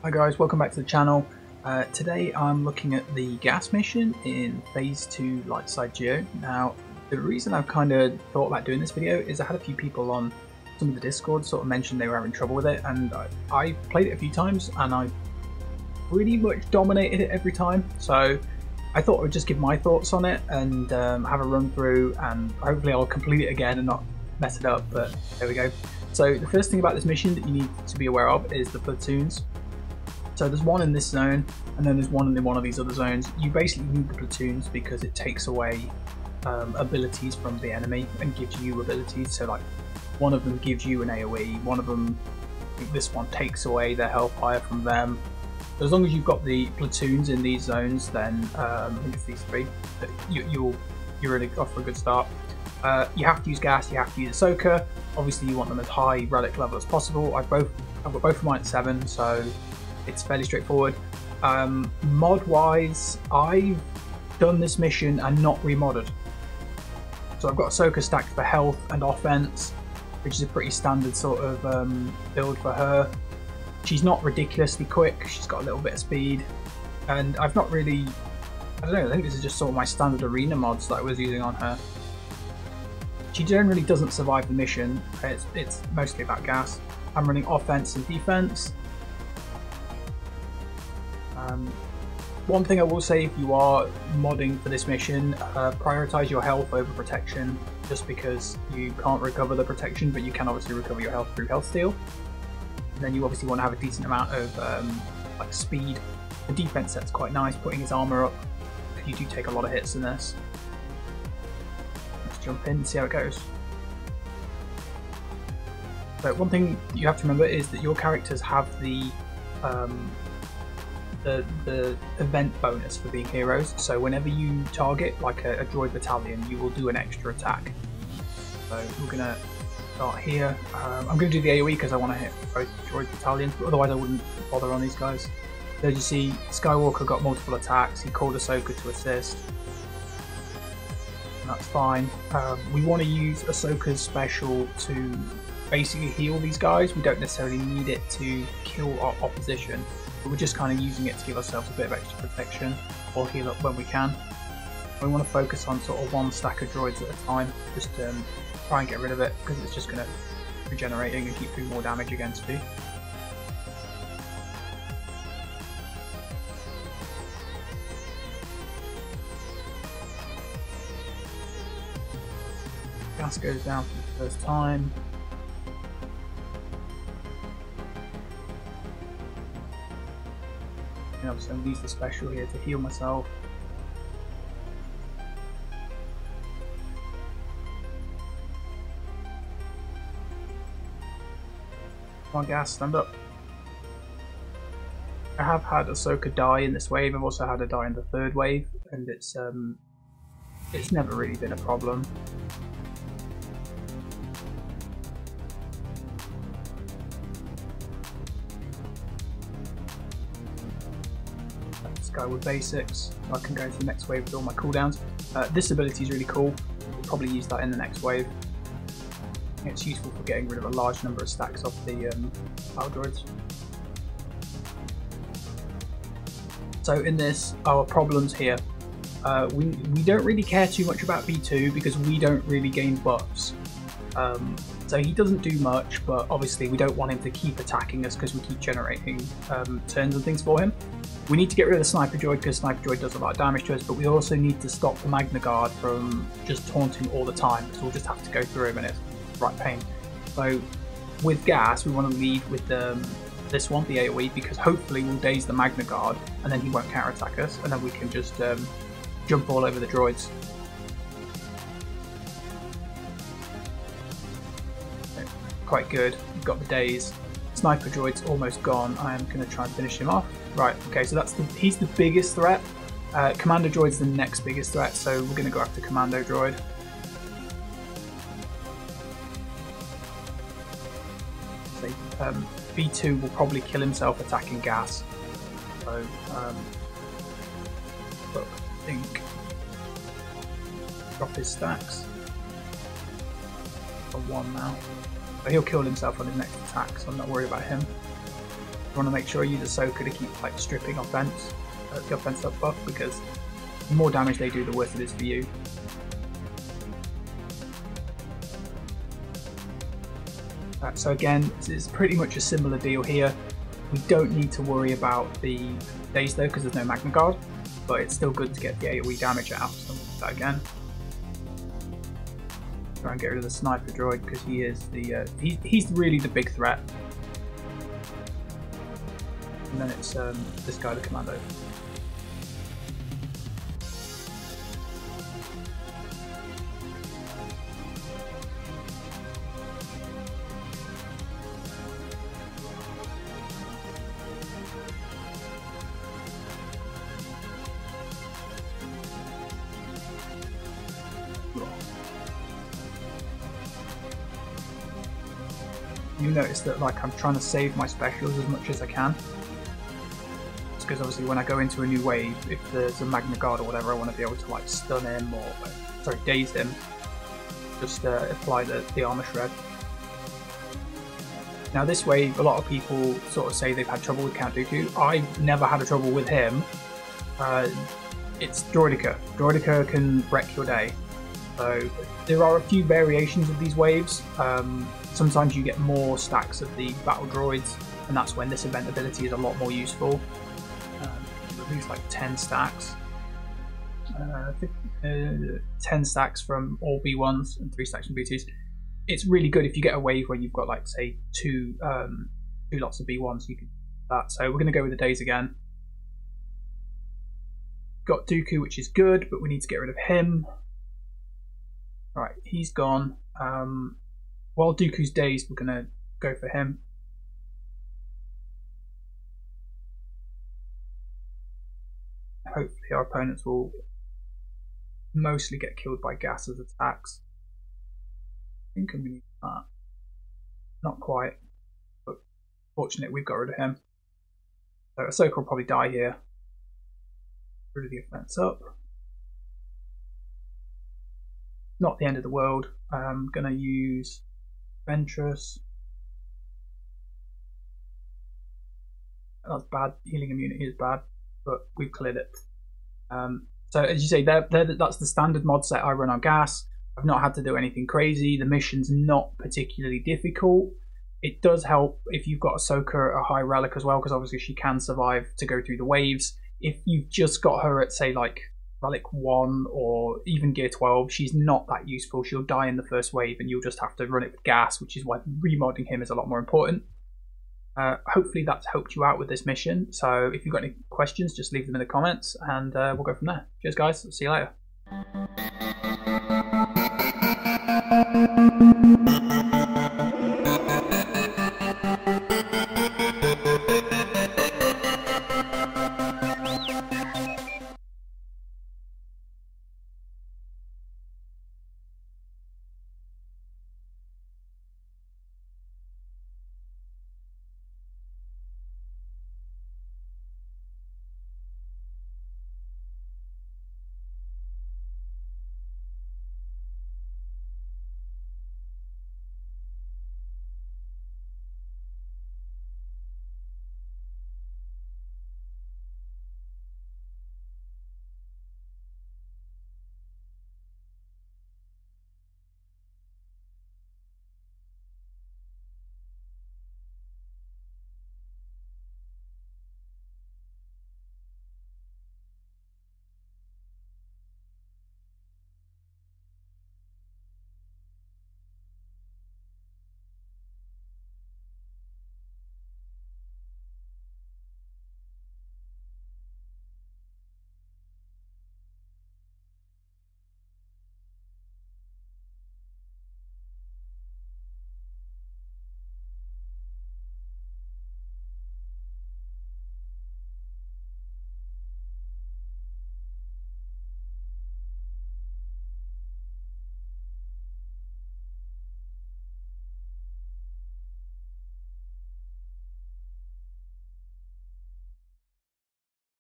Hi guys, welcome back to the channel. Today I'm looking at the gas mission in Phase 2 LSGeo. Now, the reason I've kind of thought about doing this video is I had a few people on some of the Discord sort of mentioned they were having trouble with it, and I played it a few times and I pretty much dominated it every time. So I thought I would just give my thoughts on it and have a run through, and hopefully I'll complete it again and not mess it up, but there we go. So the first thing about this mission that you need to be aware of is the platoons. So there's one in this zone, and then there's one in one of these other zones. You basically need the platoons because it takes away abilities from the enemy and gives you abilities. So like one of them gives you an AoE, one of them, I think this one takes away their hellfire from them. So as long as you've got the platoons in these zones, then I think it's these three, you're really off for a good start. You have to use gas, you have to use Ahsoka. Obviously you want them as high relic level as possible. I've got both of mine at 7, so it's fairly straightforward. Mod wise, I've done this mission and not remodded. So I've got Ahsoka stacked for health and offense, which is a pretty standard sort of build for her. She's not ridiculously quick, she's got a little bit of speed, and I've not really, I don't know, I think this is just sort of my standard arena mods that I was using on her. She generally doesn't survive the mission, it's mostly about gas. I'm running offense and defense. One thing I will say, if you are modding for this mission, prioritize your health over protection, just because you can't recover the protection, but you can obviously recover your health through health steal. And then you obviously want to have a decent amount of like speed. The defense set's quite nice, putting his armor up, because you do take a lot of hits in this. Let's jump in and see how it goes. So one thing you have to remember is that your characters have the event bonus for being heroes. So whenever you target like a droid battalion, you will do an extra attack. So we're gonna start here. I'm gonna do the AoE because I want to hit both droid battalions, but otherwise I wouldn't bother on these guys. So as you see, Skywalker got multiple attacks. He called Ahsoka to assist, and that's fine. We want to use Ahsoka's special to basically heal these guys. We don't necessarily need it to kill our opposition, but we're just kind of using it to give ourselves a bit of extra protection or heal up when we can. We want to focus on sort of one stack of droids at a time, just try and get rid of it, because it's just going to regenerating and keep doing more damage against you. Gas goes down for the first time. And obviously I'm going to use the special here to heal myself. Come on, gas, stand up. I have had Ahsoka die in this wave. I've also had her die in the third wave, and it's never really been a problem. Go with basics. I can go to the next wave with all my cooldowns. This ability is really cool. We'll probably use that in the next wave. It's useful for getting rid of a large number of stacks off the battle droids. So in this, our problems here. We don't really care too much about B2 because we don't really gain buffs. So he doesn't do much, but obviously we don't want him to keep attacking us because we keep generating turns and things for him. We need to get rid of the Sniper Droid because Sniper Droid does a lot of damage to us, but we also need to stop the Magna Guard from just taunting all the time, because we'll just have to go through him and it's right pain. So with gas, we want to lead with this one, the AoE, because hopefully we'll daze the Magna Guard and then he won't counterattack us, and then we can just jump all over the droids. Quite good. We've got the daze. Sniper Droid's almost gone. I am going to try and finish him off. Right, okay, so he's the biggest threat. Commando Droid's the next biggest threat, so we're going to go after Commando Droid. So, B2 will probably kill himself attacking gas. So, look, I think drop his stacks. On 1 now. But he'll kill himself on his next attack, so I'm not worried about him. You want to make sure you use Ahsoka to keep like stripping offense, the offense up buff, because the more damage they do, the worse it is for you. So again, it's pretty much a similar deal here. We don't need to worry about the days though, because there's no Magna Guard, but it's still good to get the AoE damage out. So we'll do that again. Try and get rid of the sniper droid because he is the he's really the big threat. And then it's this guy, the commando. You notice that like I'm trying to save my specials as much as I can. It's because obviously when I go into a new wave, if there's a Magna Guard or whatever, I want to be able to like stun him or sorry, daze him. Just apply the armor shred. Now this wave, a lot of people sort of say they've had trouble with Count Dooku. I've never had a trouble with him. It's Droideka. Droideka can wreck your day. So there are a few variations of these waves. Sometimes you get more stacks of the battle droids, and that's when this event ability is a lot more useful. At least like 10 stacks. 10 stacks from all B1s and 3 stacks from B2s. It's really good if you get a wave where you've got like say two lots of B1s. You can do that. So we're going to go with the days again. Got Dooku, which is good, but we need to get rid of him. Right, he's gone. While Dooku's dazed, we're going to go for him. Hopefully our opponents will mostly get killed by gas as attacks. I think I'm going to use that. Not quite, but fortunately we've got rid of him. So Ahsoka will probably die here. Rid of the offense up. Not the end of the world. I'm going to use Ventress. That's bad. Healing immunity is bad, but we've cleared it. So as you say, that's the standard mod set I run on gas. I've not had to do anything crazy. The mission's not particularly difficult. It does help if you've got Ahsoka at a high relic as well, because obviously she can survive to go through the waves. If you've just got her at say like relic 1 or even gear 12, she's not that useful. She'll die in the first wave and you'll just have to run it with gas, which is why remodding him is a lot more important. Hopefully that's helped you out with this mission. So if you've got any questions, just leave them in the comments and we'll go from there. Cheers guys, see you later.